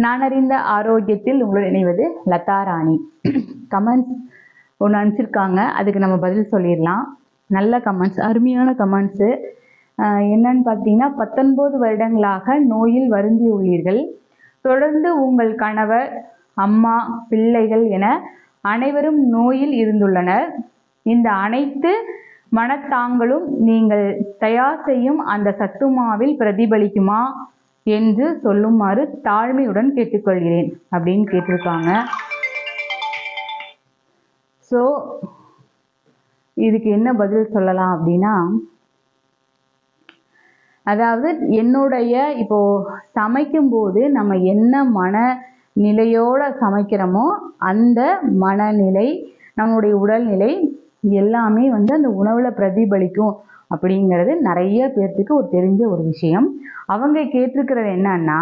நான் அறிந்த ஆரோக்கியத்தில் உங்களுடன் இணைவது லதா ராணி. கமெண்ட்ஸ் ஒன்று அனுப்பிச்சிருக்காங்க, அதுக்கு நம்ம பதில் சொல்லிடலாம். நல்ல கமெண்ட்ஸ், அருமையான கமெண்ட்ஸு. என்னன்னு பார்த்தீங்கன்னா, 19 வருடங்களாக நோயில் வருந்தி உள்ளீர்கள். தொடர்ந்து உங்கள் கணவர், அம்மா, பிள்ளைகள் என அனைவரும் நோயில் இருந்துள்ளனர். இந்த அனைத்து மனத்தாங்களும் நீங்கள் தயார் செய்யும் அந்த சத்துமாவில் பிரதிபலிக்குமா என்று சொல்லுமாறு தாழ்மையுடன் கேட்டுக்கொள்கிறேன் அப்படின்னு கேட்டிருக்காங்க. ஸோ இதுக்கு என்ன பதில் சொல்லலாம் அப்படின்னா, அதாவது என்னுடைய இப்போ சமைக்கும்போது நம்ம என்ன மனநிலையோட சமைக்கிறோமோ அந்த மனநிலை, நம்மளுடைய உடல்நிலை எல்லாமே அந்த உணவுல பிரதிபலிக்கும் அப்படிங்கிறது நிறைய பேர்த்துக்கு ஒரு தெரிஞ்ச ஒரு விஷயம். அவங்க கேட்டிருக்கிறது என்னன்னா,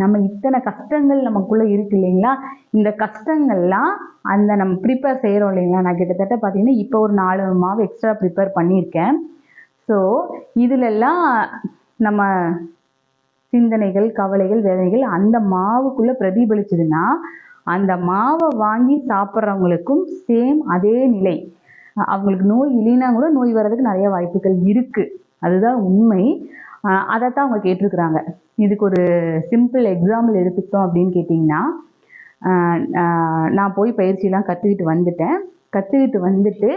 நம்ம இத்தனை கஷ்டங்கள் நமக்குள்ள இருக்கு இல்லைங்களா, இந்த கஷ்டங்கள்லாம் அந்த நம்ம ப்ரிப்பேர் செய்கிறோம் இல்லைங்களா. நான் கிட்டத்தட்ட பார்த்தீங்கன்னா இப்போ ஒரு 4 மாவு எக்ஸ்ட்ரா ப்ரிப்பேர் பண்ணியிருக்கேன். ஸோ இதிலெல்லாம் நம்ம சிந்தனைகள், கவலைகள், வேதனைகள் அந்த மாவுக்குள்ளே பிரதிபலிச்சதுன்னா அந்த மாவை வாங்கி சாப்பிட்றவங்களுக்கும் சேம் அதே நிலை. அவங்களுக்கு நோய் இல்லைன்னா கூட நோய் வர்றதுக்கு நிறைய வாய்ப்புகள் இருக்குது, அதுதான் உண்மை. அதைத்தான் அவங்க கேட்டிருக்கிறாங்க. இதுக்கு ஒரு சிம்பிள் எக்ஸாம்பிள் எடுத்துக்கிட்டோம் அப்படின்னு கேட்டிங்கன்னா, நான் போய் பயிற்சியெலாம் கற்றுக்கிட்டு வந்துட்டு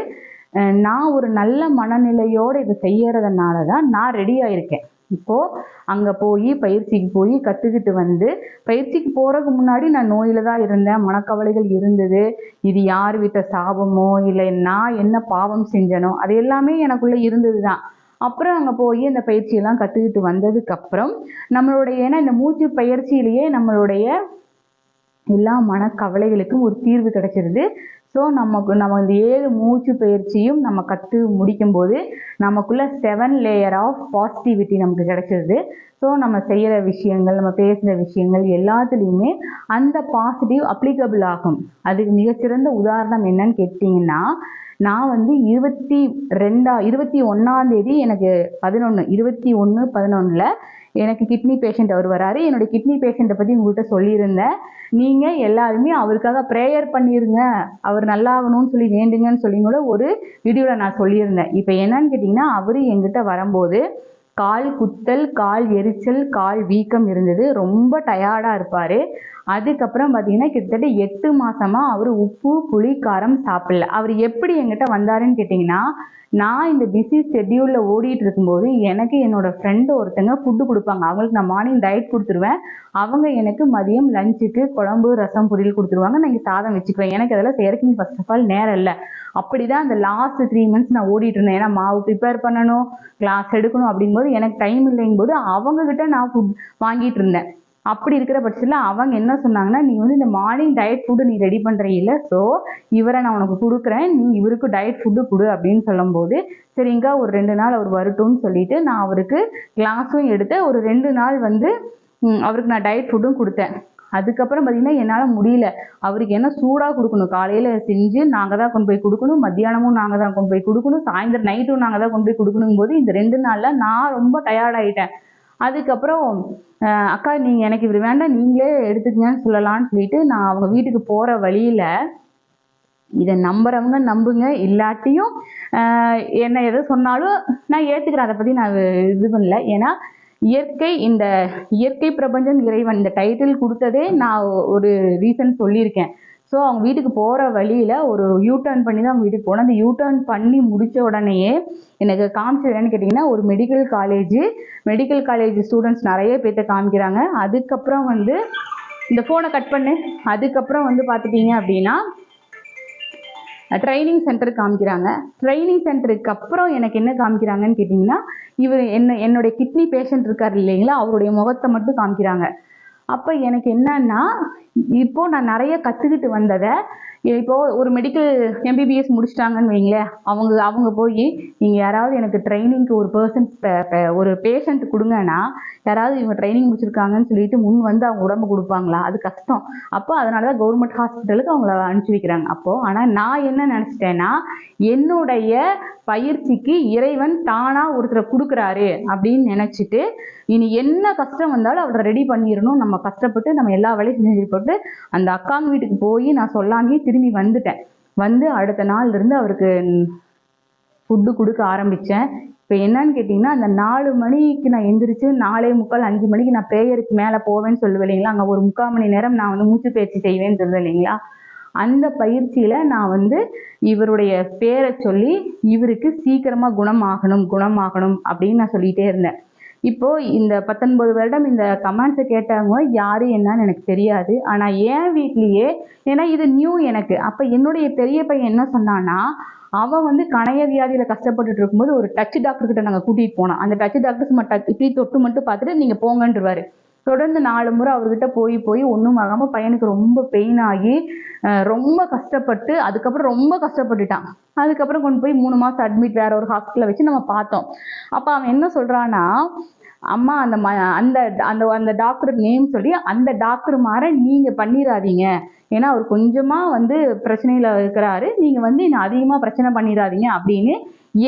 நான் ஒரு நல்ல மனநிலையோடு இதை செய்யறதுனால தான் நான் ரெடி ஆகிருக்கேன். இப்போது அங்கே பயிற்சிக்கு போய் கற்றுக்கிட்டு வந்து, பயிற்சிக்கு போகிறதுக்கு முன்னாடி நான் நோயில் தான் இருந்தேன், மனக்கவலைகள் இருந்தது. இது யார் வீட்டை சாபமோ இல்லை நான் என்ன பாவம் செஞ்சனோ அது எல்லாமே எனக்குள்ளே இருந்தது தான். அப்புறம் அங்கே போய் அந்த பயிற்சியெல்லாம் கற்றுக்கிட்டு வந்ததுக்கப்புறம் நம்மளுடைய, ஏன்னா இந்த மூச்சு பயிற்சியிலேயே நம்மளுடைய எல்லா மனக்கவலைகளுக்கும் ஒரு தீர்வு கிடைச்சிருது. ஸோ நம்ம இந்த 7 மூச்சு பயிற்சியும் நம்ம கற்று முடிக்கும்போது நமக்குள்ள 7 லேயர் ஆஃப் பாசிட்டிவிட்டி நமக்கு கிடைச்சிருது. ஸோ நம்ம செய்கிற விஷயங்கள், நம்ம பேசுகிற விஷயங்கள் எல்லாத்துலேயுமே அந்த பாசிட்டிவ் அப்ளிகபிள் ஆகும். அதுக்கு மிகச்சிறந்த உதாரணம் என்னன்னு கேட்டிங்கன்னா, நான் 21ஆம் தேதி எனக்கு 21/11 எனக்கு கிட்னி பேஷண்ட் அவர் வராரு. என்னுடைய கிட்னி பேஷண்ட்டை பற்றி உங்கள்கிட்ட சொல்லியிருந்தேன். நீங்கள் எல்லாருமே அவருக்காக ப்ரேயர் பண்ணிடுங்க, அவர் நல்லாகணும்னு சொல்லி வேண்டுங்கன்னு சொல்லி கூட ஒரு வீடியோவில் நான் சொல்லியிருந்தேன். இப்போ என்னன்னு கேட்டிங்கன்னா, அவர் எங்கிட்ட வரும்போது கால் குத்தல், கால் எரிச்சல், கால் வீக்கம் இருந்தது. ரொம்ப டயர்டாக இருப்பார். அதுக்கப்புறம் பார்த்தீங்கன்னா கிட்டத்தட்ட 8 மாதமாக அவர் உப்பு, புளி, காரம் சாப்பிடல. அவர் எப்படி எங்கிட்ட வந்தாருன்னு கேட்டிங்கன்னா, நான் இந்த பிஸி ஷெட்யூலில் ஓடிட்டு இருக்கும்போது எனக்கு என்னோடய ஃப்ரெண்டு ஒருத்தங்க ஃபுட்டு கொடுப்பாங்க. அவங்களுக்கு நான் மார்னிங் டயட் கொடுத்துருவேன். அவங்க எனக்கு மதியம் லஞ்சுக்கு குழம்பு, ரசம், பொரியல் கொடுத்துருவாங்க. நான் இங்கே சாதம் வச்சுக்குவேன். எனக்கு அதெல்லாம் செய்யறதுக்கு ஃபர்ஸ்ட் ஆஃப் ஆல் நேரம் இல்லை. அப்படி தான் அந்த லாஸ்ட் 3 மந்த்ஸ் நான் ஓடிட்டு இருந்தேன். ஏன்னா மாவு ப்ரிப்பேர் பண்ணணும், கிளாஸ் எடுக்கணும் அப்படிங்கும்போது எனக்கு டைம் இல்லைங்கும்போது அவங்கக்கிட்ட நான் ஃபுட் வாங்கிட்டு இருந்தேன். அப்படி இருக்கிற பட்சத்தில் அவங்க என்ன சொன்னாங்கன்னா, நீ இந்த மார்னிங் டயட் ஃபுட்டு நீ ரெடி பண்ணுறீல்ல, ஸோ இவரை நான் உனக்கு கொடுக்குறேன், நீ இவருக்கு டயட் ஃபுட்டு கொடு அப்படின்னு சொல்லும்போது, சரிங்க ஒரு 2 நாள் அவர் வரட்டும்னு சொல்லிட்டு நான் அவருக்கு கிளாஸும் எடுத்து ஒரு 2 நாள் அவருக்கு நான் டயட் ஃபுட்டும் கொடுத்தேன். அதுக்கப்புறம் பார்த்தீங்கன்னா என்னால் முடியல. அவருக்கு என்ன சூடாக கொடுக்கணும், காலையில் செஞ்சு நாங்கள் தான் கொண்டு போய் கொடுக்கணும், மத்தியானமும் நாங்கள் தான் கொண்டு போய் கொடுக்கணும், சாயந்தரம் நைட்டும் நாங்கள் தான் கொண்டு போய் கொடுக்கணும் போது இந்த 2 நாளில் நான் ரொம்ப டயர்டாகிட்டேன். அதுக்கப்புறம் அக்கா நீங்கள் எனக்கு இப்படி வேண்டாம், நீங்களே எடுத்துக்கங்கன்னு சொல்லலான்னு சொல்லிட்டு நான் அவங்க வீட்டுக்கு போகிற வழியில், இதை நம்புறவங்க நம்புங்க, இல்லாட்டியும் என்ன எதை சொன்னாலும் நான் ஏற்றுக்கிறேன். அதை பற்றி நான் இது பண்ணல. ஏன்னா இந்த இயற்கை பிரபஞ்சம் இறைவன் இந்த டைட்டில் கொடுத்ததே நான் ஒரு ரீசன் சொல்லியிருக்கேன். ஸோ அவங்க வீட்டுக்கு போகிற வழியில் ஒரு யூட்டர்ன் பண்ணி தான் அவங்க வீட்டுக்கு போனேன். அந்த யூட்டர்ன் பண்ணி முடித்த உடனேயே எனக்கு காமிச்சது என்னன்னு கேட்டிங்கன்னா, ஒரு மெடிக்கல் காலேஜ் ஸ்டூடெண்ட்ஸ் நிறைய பேர்த்த காமிக்கிறாங்க. அதுக்கப்புறம் இந்த ஃபோனை கட் பண்ணு. அதுக்கப்புறம் பார்த்துட்டிங்க அப்படின்னா ட்ரைனிங் சென்டர் காமிக்கிறாங்க. ட்ரைனிங் சென்டருக்கு அப்புறம் எனக்கு என்ன காமிக்கிறாங்கன்னு கேட்டிங்கன்னா, இவர் என்னுடைய கிட்னி பேஷண்ட் இருக்கார் இல்லைங்களா, அவருடைய முகத்தை மட்டும் காமிக்கிறாங்க. அப்போ எனக்கு என்னன்னா, இப்போது நான் நிறைய கற்றுக்கிட்டு வந்ததை இப்போ ஒரு மெடிக்கல் எம்பிபிஎஸ் முடிச்சிட்டாங்கன்னு வைங்களேன், அவங்க போய் நீங்கள் யாராவது எனக்கு ட்ரைனிங்க்கு ஒரு பேஷண்ட் கொடுங்கன்னா, யாராவது இவங்க ட்ரைனிங் முடிச்சிருக்காங்கன்னு சொல்லிட்டு முன் வந்து அவங்க உடம்பு கொடுப்பாங்களா? அது கஷ்டம். அப்போ அதனால தான் கவர்மெண்ட் ஹாஸ்பிட்டலுக்கு அவங்கள அனுப்பிச்சி வைக்கிறாங்க. ஆனால் நான் என்ன நினச்சிட்டேன்னா, என்னுடைய பயிற்சிக்கு இறைவன் தானா ஒருத்தரை கொடுக்குறாரு அப்படின்னு நினச்சிட்டு, இனி என்ன கஷ்டம் வந்தாலும் அவரை ரெடி பண்ணிடணும், நம்ம கஷ்டப்பட்டு நம்ம எல்லா வேலையும் செஞ்சு போட்டு அந்த அக்காங்க வீட்டுக்கு போய் நான் சொல்லாமே திரும்பி வந்துட்டேன். வந்து அடுத்த நாள்ல இருந்து அவருக்கு ஃபுட்டு கொடுக்க ஆரம்பித்தேன். இப்போ என்னன்னு கேட்டிங்கன்னா, அந்த 4 மணிக்கு நான் எந்திரிச்சு 4:45 5 மணிக்கு நான் ப்ரேயருக்கு மேலே போவேன்னு சொல்லுவேன் இல்லைங்களா, அங்கே ஒரு 3/4 மணி நேரம் நான் வந்து மூச்சு பயிற்சி செய்வேன்னு சொல்லுவேன் இல்லைங்களா, அந்த பயிற்சியில் நான் வந்து இவருடைய பேரை சொல்லி இவருக்கு சீக்கிரமாக குணமாகணும் அப்படின்னு நான் சொல்லிகிட்டே இருந்தேன். இப்போ இந்த 19 வருடம் இந்த கமெண்ட்ஸை கேட்டவங்க யாரு என்னன்னு எனக்கு தெரியாது. ஆனால் என் வீட்லேயே, ஏன்னா இது நியூ எனக்கு. அப்போ என்னுடைய பெரிய பையன் என்ன சொன்னான்னா, அவன் வந்து கணைய வியாதியில் கஷ்டப்பட்டுட்டு இருக்கும்போது ஒரு டச் டாக்டர்கிட்ட நாங்கள் கூட்டிகிட்டு போனோம். அந்த டச் டாக்டர் சும்மா இப்படி தொட்டு மட்டும் பார்த்துட்டு நீங்கள் போங்கன்றுவார். தொடர்ந்து 4 முறை அவர்கிட்ட போய் ஒன்றும் ஆகாமல் பையனுக்கு ரொம்ப பெயின் ஆகி ரொம்ப கஷ்டப்பட்டு அதுக்கப்புறம் ரொம்ப கஷ்டப்பட்டுட்டான். அதுக்கப்புறம் கொண்டு போய் 3 மாதம் அட்மிட் வேற ஒரு ஹாஸ்பிட்டலில் வச்சு நம்ம பார்த்தோம். அப்போ அவன் என்ன சொல்கிறான்னா, அம்மா அந்த அந்த அந்த அந்த டாக்டர் நேம் சொல்லி அந்த டாக்டர் மாற நீங்கள் பண்ணிடாதீங்க, ஏன்னா அவர் கொஞ்சமாக வந்து பிரச்சனையில் இருக்கிறாரு, நீங்கள் வந்து இன்னும் அதிகமாக பிரச்சனை பண்ணிடாதீங்க அப்படின்னு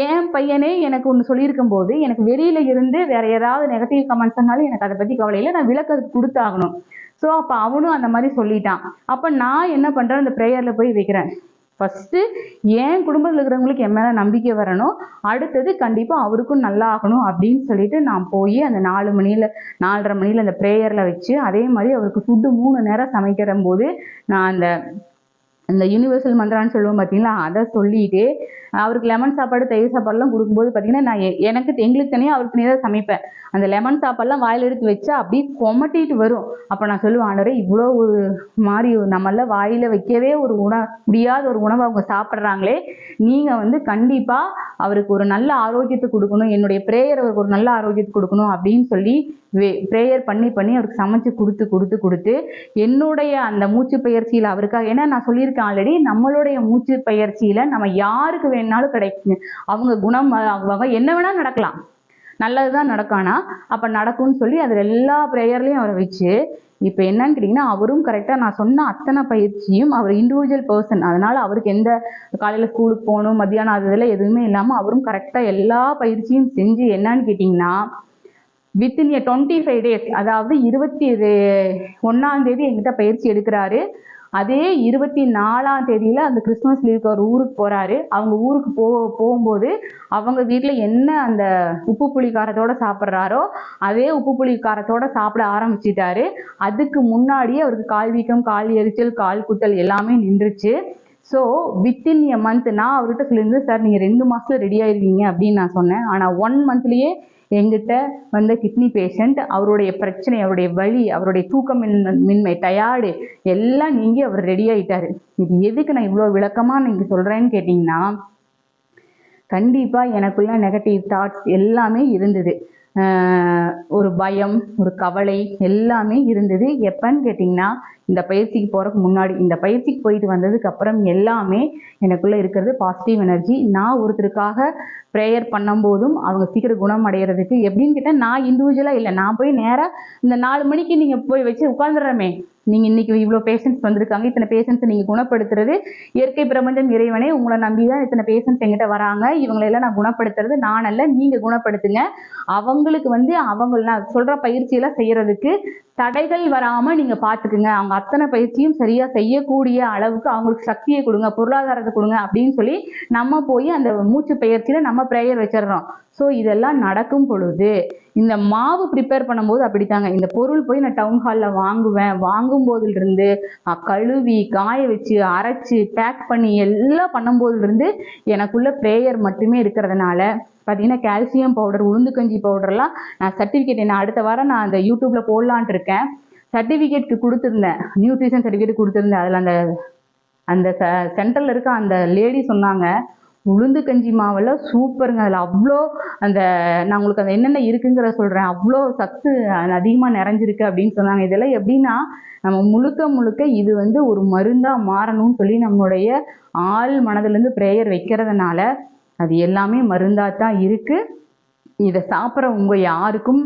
என் பையனே எனக்கு ஒன்று சொல்லியிருக்கும் போது, எனக்கு வெளியில இருந்து வேற ஏதாவது நெகட்டிவ் கமெண்ட்ஸ் சொன்னாலும் எனக்கு அதை பற்றி கவலை இல்லை, நான் விளக்கத்துக்கு கொடுத்தாகணும். ஸோ அப்போ அவனும் அந்த மாதிரி சொல்லிட்டான். அப்போ நான் என்ன பண்ணுறேன், அந்த ப்ரேயரில் போய் வைக்கிறேன். ஃபஸ்ட்டு என் குடும்பத்தில் இருக்கிறவங்களுக்கு என் மேலே நம்பிக்கை வரணும், அடுத்தது கண்டிப்பாக அவருக்கும் நல்லா ஆகணும் அப்படின்னு சொல்லிட்டு நான் போய் அந்த 4:30 மணியில் அந்த ப்ரேயரில் வச்சு, அதே மாதிரி அவருக்கு ஃபுட்டு 3 நேரம் சமைக்கிற போது நான் அந்த யூனிவர்சல் மந்திரான்னு சொல்லுவோம் பார்த்தீங்களா, அதை சொல்லிட்டு அவருக்கு லெமன் சாப்பாடு தயிர் சாப்பாடுலாம் கொடுக்கும்போது பார்த்தீங்கன்னா, நான் எங்களுக்கு தனியாக அவருக்கு தனியாக சமைப்பேன். அந்த லெமன் சாப்பாடுலாம் வாயில் எடுத்து வச்சா அப்படியே கொமட்டிட்டு வரும். அப்போ நான் சொல்லுவேன், ஆண்டவரே இவ்வளோ ஒரு மாதிரி நம்மளால வாயில் வைக்கவே முடியாத ஒரு உணவை அவங்க சாப்பிட்றாங்களே, நீங்கள் வந்து கண்டிப்பாக அவருக்கு ஒரு நல்ல ஆரோக்கியத்தை கொடுக்கணும், என்னுடைய ப்ரேயர் அவருக்கு ஒரு நல்ல ஆரோக்கியத்தை கொடுக்கணும் அப்படின்னு சொல்லி ப்ரேயர் பண்ணி அவருக்கு சமைச்சு கொடுத்து என்னுடைய அந்த மூச்சு பயிற்சியில் அவருக்காக, ஏன்னா நான் சொல்லியிருக்கேன் ஆல்ரெடி, நம்மளுடைய மூச்சு பயிற்சியில் நம்ம யாருக்கு வேணாலும் கிடைக்குங்க. அவங்க குணம் அவங்க என்ன வேணாலும் நடக்கலாம், நல்லதுதான் நடக்கானா அப்போ நடக்கும்னு சொல்லி அதில் எல்லா ப்ரேயர்லையும் அவரை வச்சு, இப்போ என்னன்னு கேட்டிங்கன்னா, அவரும் கரெக்டாக நான் சொன்ன அத்தனை பயிற்சியும் அவர் இண்டிவிஜுவல் பர்சன், அதனால் அவருக்கு எந்த காலையில் ஸ்கூலுக்கு போகணும் மத்தியானம் அதெல்லாம் எதுவுமே இல்லாமல் அவரும் கரெக்டாக எல்லா பயிற்சியும் செஞ்சு என்னன்னு கேட்டிங்கன்னா, வித்தின் 25 days, அதாவது 21ஆம் தேதி எங்கிட்ட பயிற்சி எடுக்கிறாரு. அதே 24ஆம் தேதியில் அந்த கிறிஸ்மஸ் லீவுக்கு அவர் ஊருக்கு போகிறாரு. அவங்க ஊருக்கு போகும்போது அவங்க வீட்டில் என்ன அந்த உப்பு புளி காரத்தோடு சாப்பிட்றாரோ அதே உப்பு புளி காரத்தோடு சாப்பிட ஆரம்பிச்சிட்டாரு. அதுக்கு முன்னாடியே அவருக்கு கால் வீக்கம், கால் எரிச்சல், கால் குத்தல் எல்லாமே நின்றுச்சு. ஸோ வித்தின் எ மந்த் நான் அவர்கிட்ட சொல்லியிருந்தேன், சார் நீங்கள் 2 மாதத்தில் ரெடி ஆயிடுவீங்க அப்படின்னு நான் சொன்னேன். ஆனால் 1 monthலேயே எங்கிட்ட வந்த கிட்னி பேஷண்ட் அவருடைய பிரச்சனை, அவருடைய வலி, அவருடைய தூக்கமின்மை, டயர்டு எல்லாம் நீங்கி அவர் ரெடி ஆகிட்டாரு. இது எதுக்கு நான் இவ்வளோ விளக்கமாக நீங்கள் சொல்கிறேன்னு கேட்டிங்கன்னா, கண்டிப்பாக எனக்குள்ள நெகட்டிவ் தாட்ஸ் எல்லாமே இருந்தது. ஒரு பயம், ஒரு கவலை எல்லாமே இருந்தது. எப்பன்னு கேட்டிங்கன்னா, இந்த பயிற்சிக்கு போகிறதுக்கு முன்னாடி, இந்த பயிற்சிக்கு போயிட்டு வந்ததுக்கு அப்புறம் எல்லாமே எனக்குள்ளே இருக்கிறது பாசிட்டிவ் எனர்ஜி. நான் ஒருத்தருக்காக ப்ரேயர் பண்ணும்போதும் அவங்க சீக்கிரம் குணம் அடைகிறதுக்கு எப்படின்னு கேட்டால், நான் இண்டிவிஜுவலாக இல்லை, நான் போய் நேராக இந்த 4 மணிக்கு நீங்கள் போய் வச்சு உட்காந்துடுறமே, நீங்கள் இன்றைக்கி இவ்வளோ பேஷண்ட்ஸ் வந்திருக்காங்க, இத்தனை பேஷண்ட்ஸை நீங்கள் குணப்படுத்துறது இயற்கை பிரபஞ்சம் இறைவனே உங்களை நம்பி தான் இத்தனை பேஷண்ட்ஸ் எங்கிட்ட வராங்க, இவங்களெல்லாம் நான் குணப்படுத்துறது நான் அல்ல, நீங்கள் குணப்படுத்துங்க. அவங்களுக்கு வந்து நான் சொல்கிற பயிற்சியெல்லாம் செய்கிறதுக்கு தடைகள் வராமல் நீங்கள் பார்த்துக்குங்க, அவங்க அத்தனை பயிற்சியும் சரியாக செய்யக்கூடிய அளவுக்கு அவங்களுக்கு சக்தியை கொடுங்க, பொருளாதாரத்தை கொடுங்க அப்படின்னு சொல்லி நம்ம போய் அந்த மூச்சு பயிற்சியில் நம்ம ப்ரேயர் வச்சிடுறோம். ஸோ இதெல்லாம் நடக்கும் பொழுது இந்த மாவு ப்ரிப்பேர் பண்ணும்போது அப்படித்தாங்க, இந்த பொருள் போய் நான் டவுன் ஹாலில் வாங்கும் போதிலிருந்து கழுவி காய வச்சு அரைச்சி பேக் பண்ணி எல்லாம் பண்ணும்போதிலிருந்து எனக்குள்ள ப்ரேயர் மட்டுமே இருக்கிறதுனால பார்த்தீங்கன்னா, கால்சியம் பவுடர், உளுந்து கஞ்சி பவுடர்லாம் நான் சர்டிஃபிகேட் என்ன அடுத்த வாரம் நான் அந்த யூடியூப்பில் போடலான்ட்டு இருக்கேன். சர்டிஃபிகேட்க்கு கொடுத்துருந்தேன், நியூட்ரிஷன் சர்டிஃபிகேட் கொடுத்துருந்தேன். அதில் அந்த சென்டரில் இருக்க அந்த லேடி சொன்னாங்க, உளுந்து கஞ்சி மாவில் சூப்பருங்க. அதில் அவ்வளோ அந்த நான் உங்களுக்கு அந்த என்னென்ன இருக்குங்கிறத சொல்கிறேன். அவ்வளோ சத்து அதிகமாக நிறைஞ்சிருக்கு அப்படின்னு சொன்னாங்க. இதெல்லாம் எப்படின்னா நம்ம முழுக்க முழுக்க இது வந்து ஒரு மருந்தாக மாறணும்னு சொல்லி நம்மளுடைய ஆள் மனதிலேருந்து ப்ரேயர் வைக்கிறதுனால அது எல்லாமே மருந்தாக தான் இருக்குது. இதை சாப்பிட்றவங்க யாருக்கும்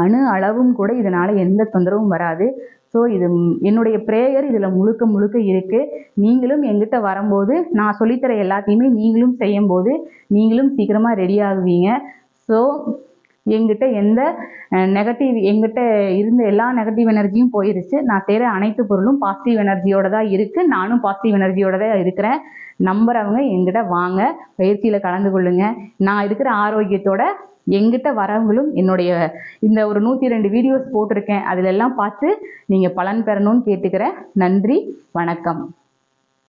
அணு அளவும் கூட இதனால் எந்த தொந்தரவும் வராது. ஸோ இது என்னுடைய ப்ரேயர் இதில் முழுக்க முழுக்க இருக்குது. நீங்களும் எங்கிட்ட வரும்போது நான் சொல்லித்தர எல்லாத்தையுமே நீங்களும் செய்யும்போது நீங்களும் சீக்கிரமாக ரெடி ஆகுவீங்க. ஸோ எங்கிட்ட எந்த எங்கிட்ட இருந்த எல்லா நெகட்டிவ் எனர்ஜியும் போயிருச்சு. நான் செய்கிற அனைத்து பொருளும் பாசிட்டிவ் எனர்ஜியோட தான் இருக்குது. நானும் பாசிட்டிவ் எனர்ஜியோட தான் இருக்கிறேன். நம்புறவங்க எங்கிட்ட வாங்க, பயிற்சியில் கலந்து கொள்ளுங்க. நான் இருக்கிற ஆரோக்கியத்தோட எங்கிட்ட வரவங்களும் என்னுடைய இந்த ஒரு 102 வீடியோஸ் போட்டிருக்கேன், அதிலெல்லாம் பார்த்து நீங்கள் பலன் பெறணும்னு கேட்டுக்கிறேன். நன்றி, வணக்கம்.